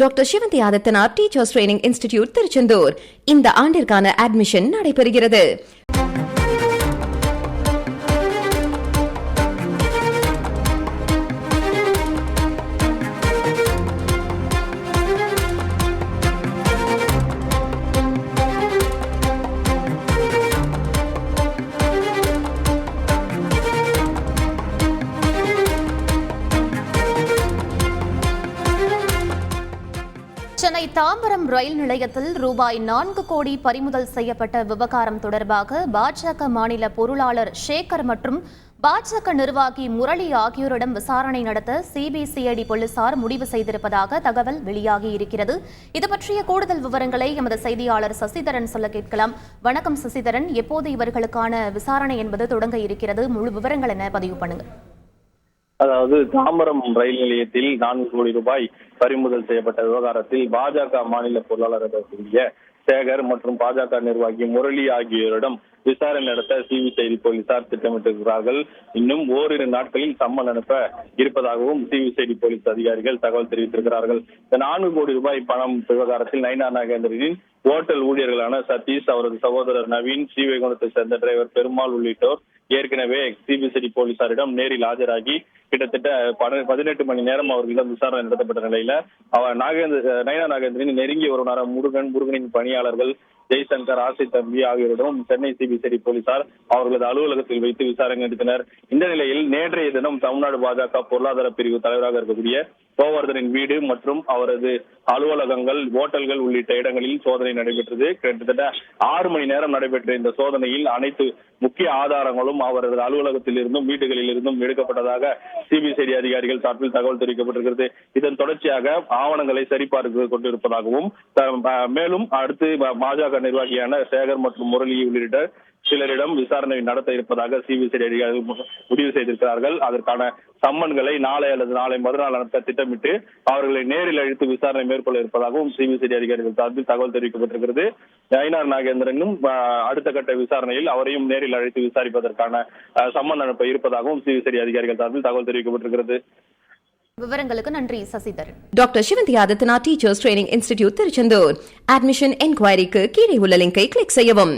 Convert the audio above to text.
Doctor Sivanthi Adithanar teachers training institute Tiruchendur இந்த ஆண்டிற்கான admission நடைபெறுகிறது. சென்னை தாம்பரம் ரயில் நிலையத்தில் ரூபாய் 4 கோடி பறிமுதல் செய்யப்பட்ட விவகாரம் தொடர்பாக பாஜக மாநில பொருளாளர் சேகர் மற்றும் பாஜக நிர்வாகி முரளி ஆகியோரிடம் விசாரணை நடத்த சிபிசிஐடி போலீசார் முடிவு செய்திருப்பதாக தகவல் வெளியாகியிருக்கிறது. இது பற்றிய கூடுதல் விவரங்களை எமது செய்தியாளர் சசிதரன் சொல்ல கேட்கலாம். வணக்கம் சசிதரன், எப்போது இவர்களுக்கான விசாரணை என்பது தொடங்க இருக்கிறது? முழு விவரங்கள் என பதிவு பண்ணுங்க. அதாவது தாம்பரம் ரயில் நிலையத்தில் 4 கோடி ரூபாய் பறிமுதல் செய்யப்பட்ட விவகாரத்தில் பாஜக மாநில பொருளாளர் சேகர் மற்றும் பாஜக நிர்வாகி முரளி ஆகியோரிடம் விசாரணை நடத்த சிபிசிஐடி போலீசார் திட்டமிட்டிருக்கிறார்கள். இன்னும் ஓரிரு நாட்களில் சம்மன் அனுப்ப இருப்பதாகவும் சிபிசிஐடி போலீஸ் அதிகாரிகள் தகவல் தெரிவித்திருக்கிறார்கள். இந்த 4 கோடி ரூபாய் பணம் விவகாரத்தில் நயினார் நாகேந்திரனின் ஓட்டல் ஊழியர்களான சதீஷ், அவரது சகோதரர் நவீன், ஸ்ரீவைகுண்டத்தை சேர்ந்த டிரைவர் பெருமாள் உள்ளிட்டோர் ஏற்கனவே சிபிசிஐடி போலீசாரிடம் நேரில் ஆஜராகி கிட்டத்தட்ட 18 மணி நேரம் அவர்களிடம் விசாரணை நடத்தப்பட்ட நிலையில நயினார் நாகேந்திரனின் நெருங்கிய உறவினர் முருகனின் பணியாளர்கள் ஜெய்சங்கர், ஆசை தம்பி ஆகியோரிடம் சென்னை சிபிசிஐடி போலீசார் அவர்களது அலுவலகத்தில் வைத்து விசாரணை நடத்தினர். இந்த நிலையில் நேற்றைய தினம் தமிழ்நாடு பாஜக பொருளாதார பிரிவு தலைவராக இருக்கக்கூடிய கோவர்தனின் வீடு மற்றும் அவரது அலுவலகங்கள், ஓட்டல்கள் உள்ளிட்ட இடங்களில் சோதனை நடைபெற்றது. கிட்டத்தட்ட 6 மணி நேரம் நடைபெற்ற இந்த சோதனையில் அனைத்து முக்கிய ஆதாரங்களும் அவரது அலுவலகத்தில் இருந்தும் வீடுகளில் இருந்தும் எடுக்கப்பட்டதாக சிபிசிஐடி அதிகாரிகள் சார்பில் தகவல் தெரிவிக்கப்பட்டிருக்கிறது. இதன் தொடர்ச்சியாக ஆவணங்களை சரிபார்த்து கொண்டிருப்பதாகவும், மேலும் அடுத்து பாஜக நிர்வாகியான சேகர் மற்றும் முரளி உள்ளிட்ட சிலரிடம் விசாரணை நடத்த இருப்பதாக சிபிசிஐடி அதிகாரிகள் முடிவு செய்திருக்கிறார்கள். அதற்கான சம்மன்களை நாளை அல்லது நாளை மறுநாள் நடத்த திட்டமிட்டு அவர்களை நேரில் அழைத்து விசாரணை மேற்கொள்ள இருப்பதாகவும் சிபிசிஐடி அதிகாரிகள் சார்பில் தகவல் தெரிவிக்கப்பட்டிருக்கிறது. நயினார் நாகேந்திரனும் அடுத்த கட்ட விசாரணையில் அவரையும் நேரில் அழைத்து விசாரிப்பதற்கான சம்மன் அனுப்ப இருப்பதாகவும் சிபிசிஐடி அதிகாரிகள் சார்பில் தகவல் தெரிவிக்கப்பட்டிருக்கிறது. விவரங்களுக்கு நன்றி Sasidharan. Doctor Sivanthi Adithanar teachers training institute Tiruchendur. Admission என்கொயரிக்கு கீழே உள்ள லிங்கை கிளிக் செய்யவும்.